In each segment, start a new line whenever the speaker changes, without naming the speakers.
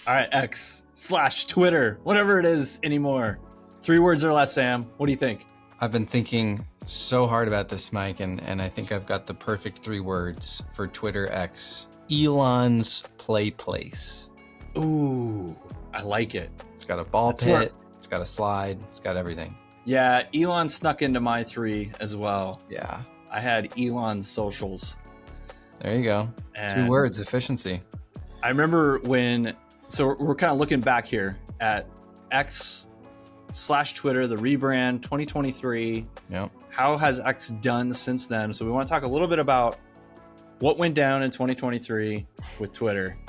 All right, X/Twitter, whatever it is anymore. 3 words or less, Sam. What do you think?
I've been thinking so hard about this, Mike, and I think I've got the perfect 3 words for Twitter X. Elon's play place.
Ooh, I like it.
It's got a ball pit. It's got a slide. It's got everything.
Yeah, Elon snuck into my 3 as well.
Yeah.
I had Elon's socials.
There you go. And 2 words, efficiency.
I remember so we're kind of looking back here at X/Twitter, the rebrand 2023.
Yep.
How has X done since then? So we want to talk a little bit about what went down in 2023 with Twitter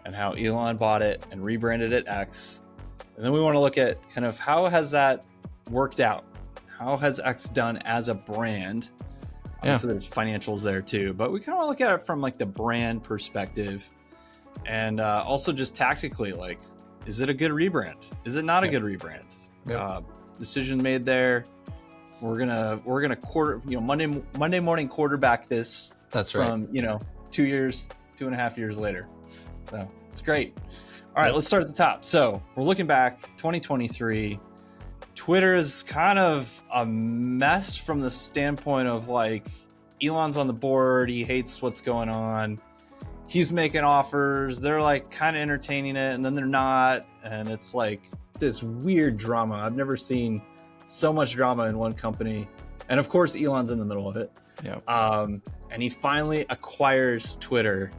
and how Elon bought it and rebranded it X. And then we want to look at kind of how has that worked out? How has X done as a brand? Obviously, there's financials there too, but we kind of look at it from like the brand perspective, and also just tactically, like, is it a good rebrand? Is it not a good rebrand? Decision made there. We're gonna Monday morning quarterback this.
That's
from,
right.
2.5 years later. So it's great. All right, let's start at the top. So we're looking back 2023. Twitter is kind of a mess from the standpoint of like Elon's on the board. He hates what's going on. He's making offers. They're like kind of entertaining it, and then they're not. And it's like this weird drama. I've never seen so much drama in one company. And of course, Elon's in the middle of it.
Yeah.
And he finally acquires Twitter.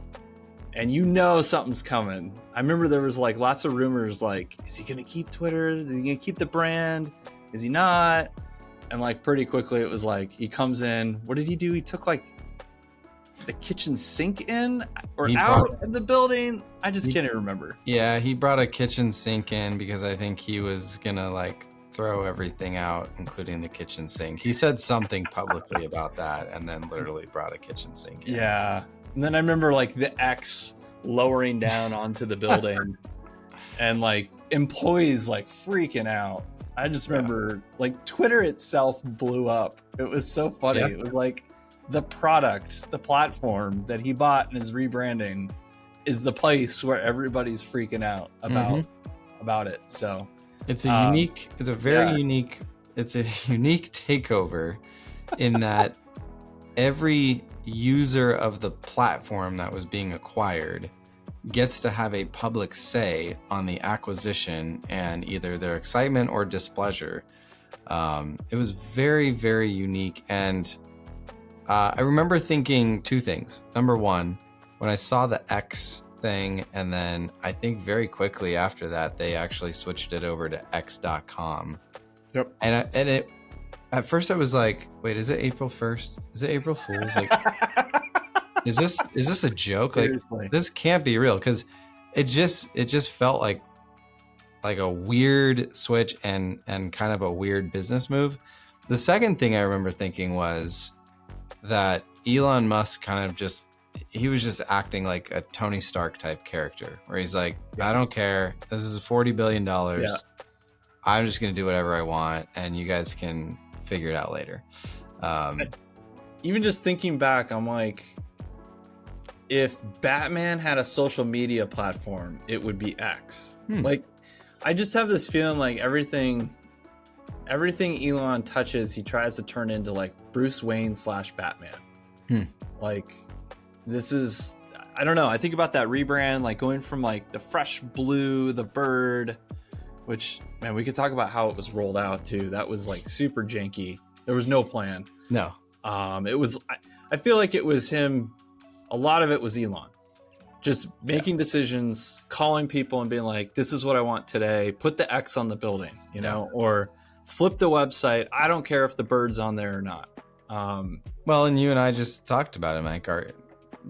And something's coming. I remember there was like lots of rumors like, is he going to keep Twitter? Is he going to keep the brand? Is he not? And like pretty quickly it was like, he comes in. What did he do? He took like the kitchen sink in or out of the building. I just can't even remember.
Yeah, he brought a kitchen sink in because I think he was going to like throw everything out, including the kitchen sink. He said something publicly about that and then literally brought a kitchen sink in.
Yeah. And then I remember like the X lowering down onto the building and like employees like freaking out. I just remember like Twitter itself blew up. It was so funny. Yeah. It was like the product, the platform that he bought and is rebranding is the place where everybody's freaking out about it. So
it's a unique takeover in that every user of the platform that was being acquired gets to have a public say on the acquisition and either their excitement or displeasure. It was very, very unique. And I remember thinking 2 things. Number one, when I saw the X thing, and then I think very quickly after that, they actually switched it over to x.com.
Yep.
And at first I was like, wait, is it April 1st? Is it April Fool's? Like, is this a joke?
Seriously.
Like, this can't be real. Cause it just felt like a weird switch and kind of a weird business move. The second thing I remember thinking was that Elon Musk he was just acting like a Tony Stark type character where he's like, I don't care. This is $40 billion. Yeah. I'm just going to do whatever I want. And you guys can figure it out later.
Even just thinking back, I'm like, if Batman had a social media platform, it would be X. Like, I just have this feeling like everything Elon touches, he tries to turn into like Bruce Wayne / Batman. Like, this is, I don't know. I think about that rebrand, like going from like the fresh blue, the bird, which, man, we could talk about how it was rolled out too. That was like super janky. There was no plan.
No.
It was, I feel like it was him. A lot of it was Elon just making decisions, calling people and being like, this is what I want today. Put the X on the building, or flip the website. I don't care if the bird's on there or not.
Well, and you and I just talked about it, Mike.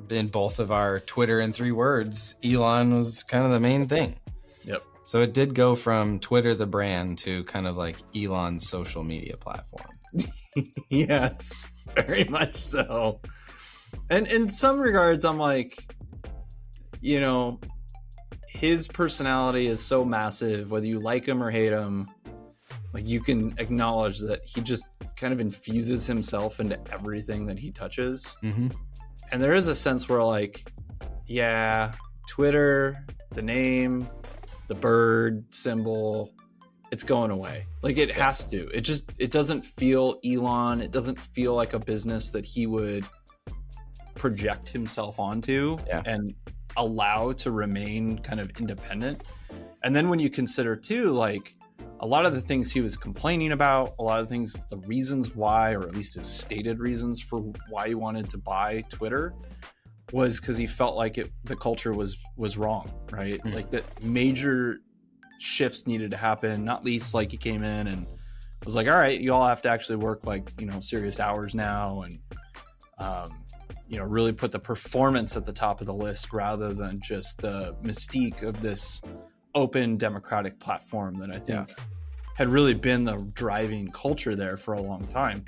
In both of our Twitter in 3 words, Elon was kind of the main thing.
Yep.
So it did go from Twitter, the brand, to kind of like Elon's social media platform.
Yes, very much so. And in some regards, I'm like, his personality is so massive, whether you like him or hate him, like you can acknowledge that he just kind of infuses himself into everything that he touches.
Mm-hmm.
And there is a sense where like, yeah, Twitter, the name, the bird symbol, it's going away. Like it has to. It doesn't feel Elon. It doesn't feel like a business that he would project himself onto and allow to remain kind of independent. And then when you consider too, like a lot of the things he was complaining about, a lot of things, the reasons why, or at least his stated reasons for why he wanted to buy Twitter, was because he felt like the culture was wrong, right? Like that major shifts needed to happen, not least like he came in and was like, all right, you all have to actually work like, serious hours now, and really put the performance at the top of the list rather than just the mystique of this open democratic platform that I think had really been the driving culture there for a long time.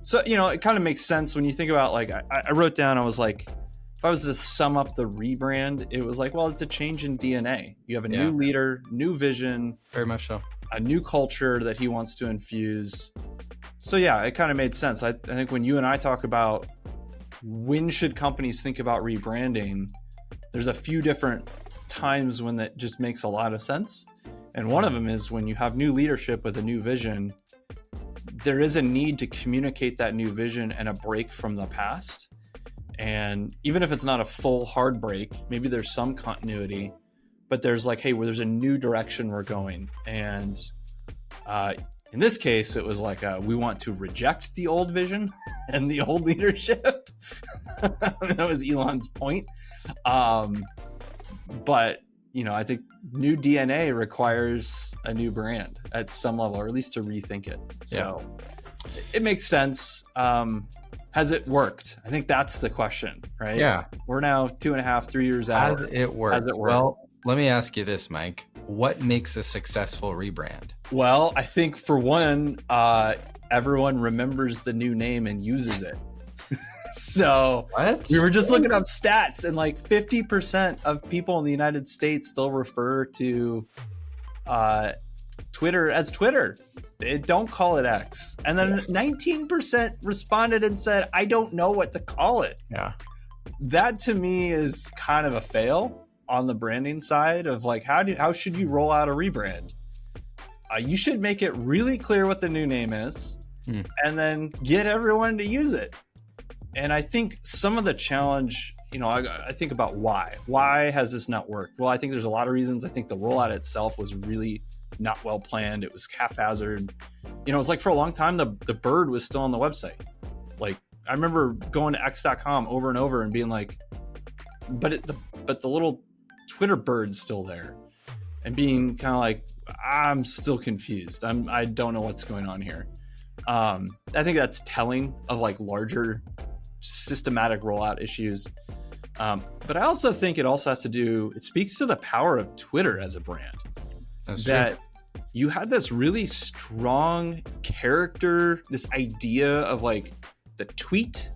So it kind of makes sense when you think about, like, I wrote down, I was like, if I was to sum up the rebrand, it was like, well, it's a change in DNA. You have a new leader, new vision,
very much so,
a new culture that he wants to infuse. So yeah, it kind of made sense. I think when you and I talk about when should companies think about rebranding, there's a few different times when that just makes a lot of sense. And one of them is when you have new leadership with a new vision, there is a need to communicate that new vision and a break from the past. And even if it's not a full hard break, maybe there's some continuity, but there's like, hey, there's a new direction we're going. And in this case, it was like, we want to reject the old vision and the old leadership. That was Elon's point. But, I think new DNA requires a new brand at some level, or at least to rethink it. So it makes sense. Has it worked? I think that's the question, right?
Yeah.
We're now 2.5, 3 years out.
Has it worked? Well, let me ask you this, Mike. What makes a successful rebrand?
Well, I think for one, everyone remembers the new name and uses it. So we were just looking up stats, and like 50% of people in the United States still refer to Twitter as Twitter. They don't call it X. And then 19% responded and said, I don't know what to call it.
Yeah.
That to me is kind of a fail on the branding side of like, how should you roll out a rebrand? You should make it really clear what the new name is and then get everyone to use it. And I think some of the challenge, I think about why has this not worked? Well, I think there's a lot of reasons. I think the rollout itself was really not well planned. It was haphazard. It was like for a long time, the bird was still on the website. Like I remember going to x.com over and over and being like, but the little Twitter bird's still there, and being kind of like, I'm still confused. I don't know what's going on here. I think that's telling of like larger systematic rollout issues. But I also think it also has to do, it speaks to the power of Twitter as a brand.
That's
that
true.
You had this really strong character, this idea of like the tweet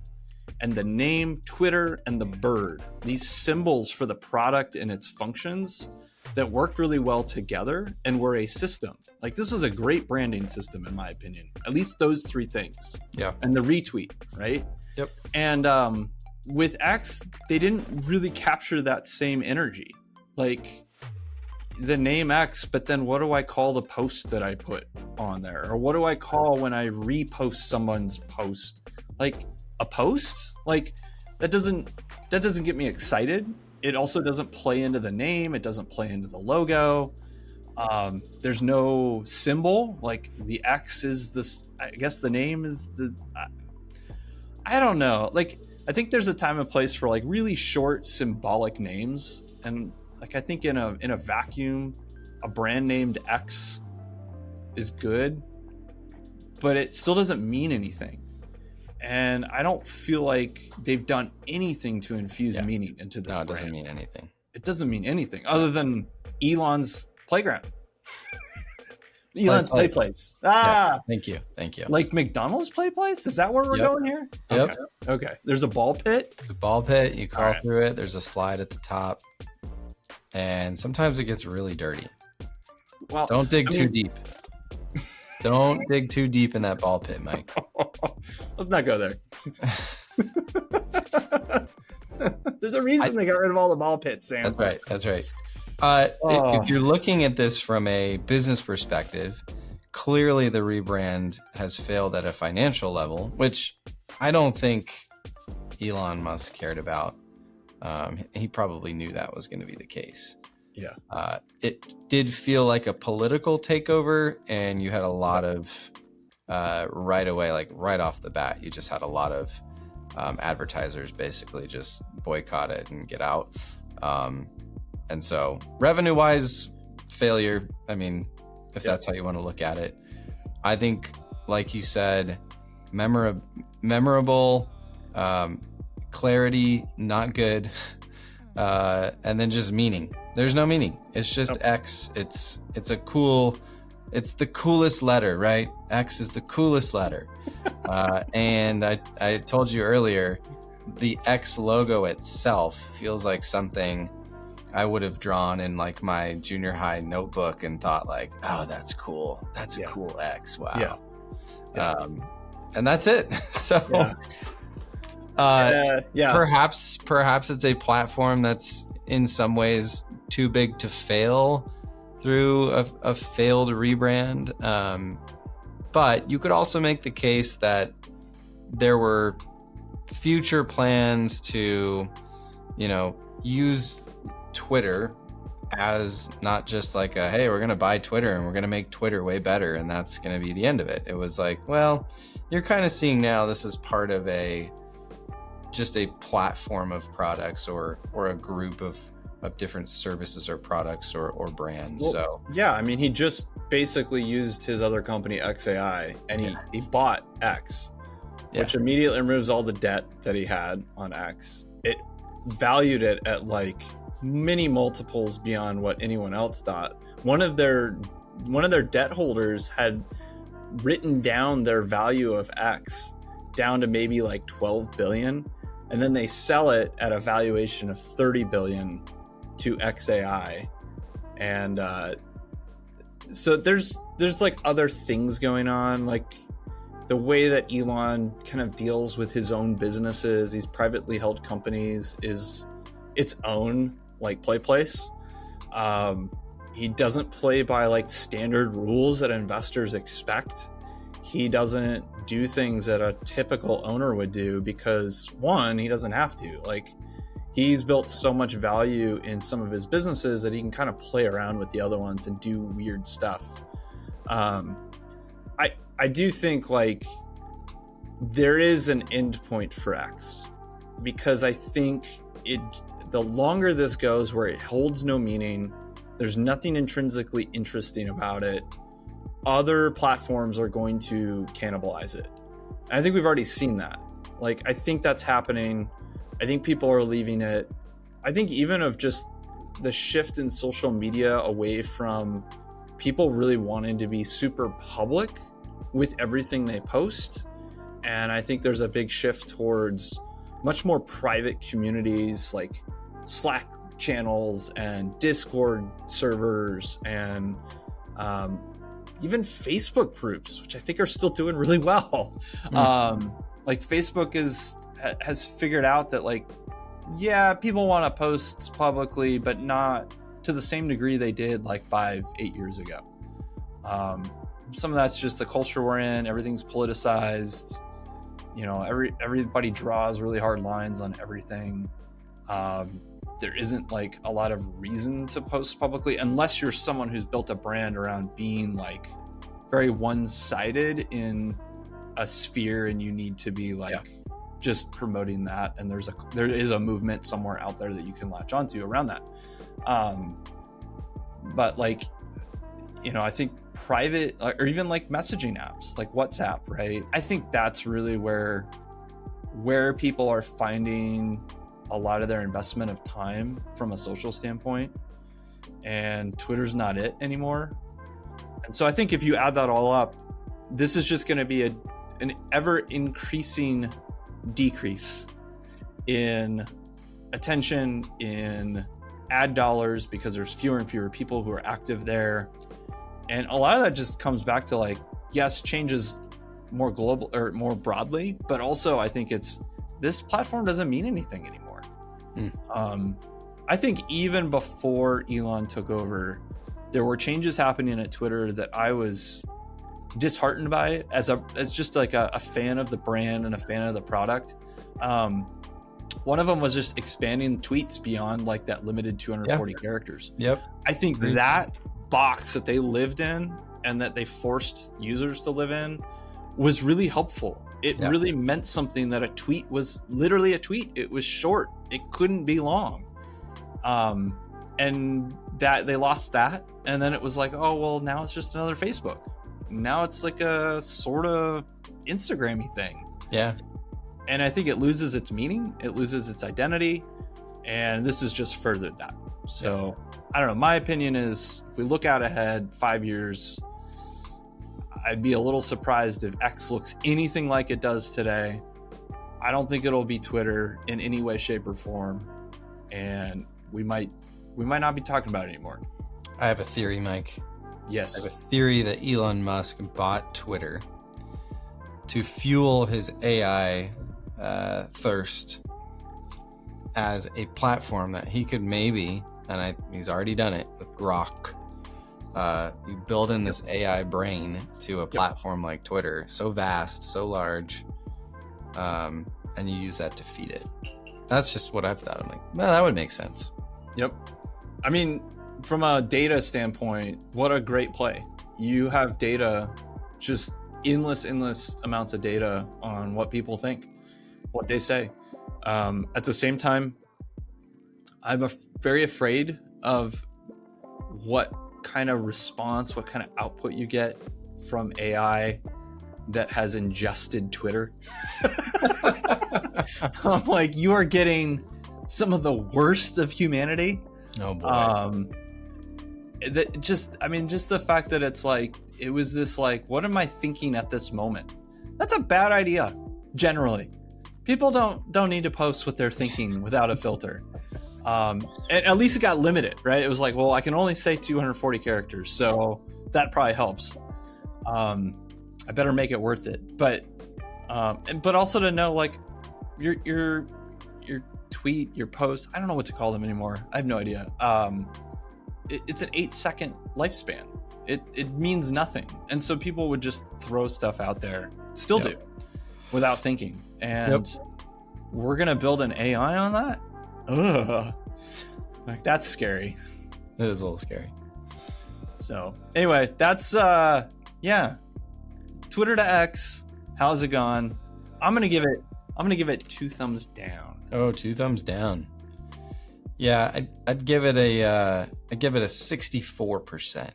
and the name Twitter and the bird, these symbols for the product and its functions that worked really well together and were a system. Like this was a great branding system, in my opinion, at least those three things.
Yeah.
And the retweet, right?
Yep.
And with X, they didn't really capture that same energy. Like the name X, but then what do I call the post that I put on there? Or what do I call when I repost someone's post? Like a post? Like that doesn't get me excited. It also doesn't play into the name. It doesn't play into the logo. There's no symbol. Like the X is this, I guess the name is the, I don't know. Like, I think there's a time and place for like really short symbolic names. And like, I think in a vacuum, a brand named X is good, but it still doesn't mean anything. And I don't feel like they've done anything to infuse meaning into this brand.
No, it doesn't mean anything.
It doesn't mean anything other than Elon's playground. Elon's play place.
Yeah, thank you.
Like McDonald's play place? Is that where we're going here?
Yep.
Okay. There's a ball pit.
The ball pit, you crawl through it. There's a slide at the top. And sometimes it gets really dirty.
Well,
don't dig too deep. Don't dig too deep in that ball pit, Mike.
Let's not go there. There's a reason they got rid of all the ball pits, Sam.
That's right. If you're looking at this from a business perspective, clearly the rebrand has failed at a financial level, which I don't think Elon Musk cared about. He probably knew that was going to be the case.
Yeah.
It did feel like a political takeover, and you had a lot of right away, like right off the bat, you just had a lot of advertisers basically just boycott it and get out. And so revenue-wise, failure. I mean, if that's how you want to look at it. I think, like you said, memorable, clarity, not good, and then just meaning. There's no meaning. It's just X. It's the coolest letter, right? X is the coolest letter. And I told you earlier, the X logo itself feels like something I would have drawn in like my junior high notebook and thought like, oh, that's cool. That's a cool X. Wow. Yeah. And that's it. So perhaps it's a platform that's in some ways too big to fail through a failed rebrand. But you could also make the case that there were future plans to, use Twitter as not just like hey, we're going to buy Twitter and we're going to make Twitter way better and that's going to be the end of it. It was like, well, you're kind of seeing now this is part of just a platform of products or a group of different services or products or brands. Well,
I mean, he just basically used his other company XAI and he bought X, which immediately removes all the debt that he had on X. It valued it at like many multiples beyond what anyone else thought. One of their debt holders had written down their value of X down to maybe like 12 billion, and then they sell it at a valuation of 30 billion to XAI. And so there's like other things going on, like the way that Elon kind of deals with his own businesses, these privately held companies, is its own like place. He doesn't play by like standard rules that investors expect. He doesn't do things that a typical owner would do because, one, he doesn't have to. Like, he's built so much value in some of his businesses that he can kind of play around with the other ones and do weird stuff. I do think like there is an end point for X, because I think the longer this goes where it holds no meaning, there's nothing intrinsically interesting about it, other platforms are going to cannibalize it. And I think we've already seen that. Like, I think that's happening. I think people are leaving it. I think even of just the shift in social media away from people really wanting to be super public with everything they post. And I think there's a big shift towards much more private communities like Slack channels and Discord servers and even Facebook groups, which I think are still doing really well. Like Facebook has figured out that like, people want to post publicly, but not to the same degree they did like 5-8 years ago. Some of that's just the culture we're in. Everything's politicized. Everybody draws really hard lines on everything. There isn't like a lot of reason to post publicly unless you're someone who's built a brand around being like very one-sided in a sphere, and you need to be like just promoting that. And there is a movement somewhere out there that you can latch onto around that. But like, I think private or even like messaging apps like WhatsApp, right? I think that's really where people are finding a lot of their investment of time from a social standpoint, and Twitter's not it anymore. And so I think if you add that all up, this is just going to be an ever increasing decrease in attention, in ad dollars, because there's fewer and fewer people who are active there. And a lot of that just comes back to like, yes, change is more global or more broadly, but also I think this platform doesn't mean anything anymore. I think even before Elon took over, there were changes happening at Twitter that I was disheartened by as just like a fan of the brand and a fan of the product. One of them was just expanding tweets beyond like that limited 240 characters.
Yep.
I think that box that they lived in and that they forced users to live in was really helpful. It really meant something, that a tweet was literally a tweet. It was short. It couldn't be long. And that they lost that. And then it was like, oh, well, now it's just another Facebook. Now it's like a sort of Instagram-y thing.
Yeah.
And I think it loses its meaning. It loses its identity. And this has just furthered that. So I don't know. My opinion is, if we look out ahead 5 years, I'd be a little surprised if X looks anything like it does today. I don't think it'll be Twitter in any way, shape, or form. And we might not be talking about it anymore.
I have a theory, Mike.
Yes.
I have a theory that Elon Musk bought Twitter to fuel his AI thirst as a platform that he could maybe, and he's already done it with Grok. You build in this AI brain to a platform like Twitter, so vast, so large, and you use that to feed it. That's just what I've thought. I'm like, well, that would make sense.
Yep. I mean, from a data standpoint, what a great play. You have data, just endless amounts of data on what people think, what they say. At the same time, I'm very afraid of what kind of response, what kind of output you get from AI that has ingested Twitter. I'm like, you are getting some of the worst of humanity.
Oh boy.
Just the fact that it's like, it was this like, what am I thinking at this moment? That's a bad idea. Generally, people don't need to post what they're thinking without a filter. And at least it got limited, right? It was like, well, I can only say 240 characters, so that probably helps. I better make it worth it. But also to know, like, your tweet, your post, I don't know what to call them anymore. I have no idea. It's an 8-second lifespan. It means nothing. And so people would just throw stuff out there, still do, without thinking. And we're going to build an AI on that? Ugh. Like, that's scary.
It is a little scary.
So anyway, that's Twitter to X. How's it gone? I'm gonna give it 2 thumbs down.
Oh, 2 thumbs down. Yeah, I'd give it a 64%.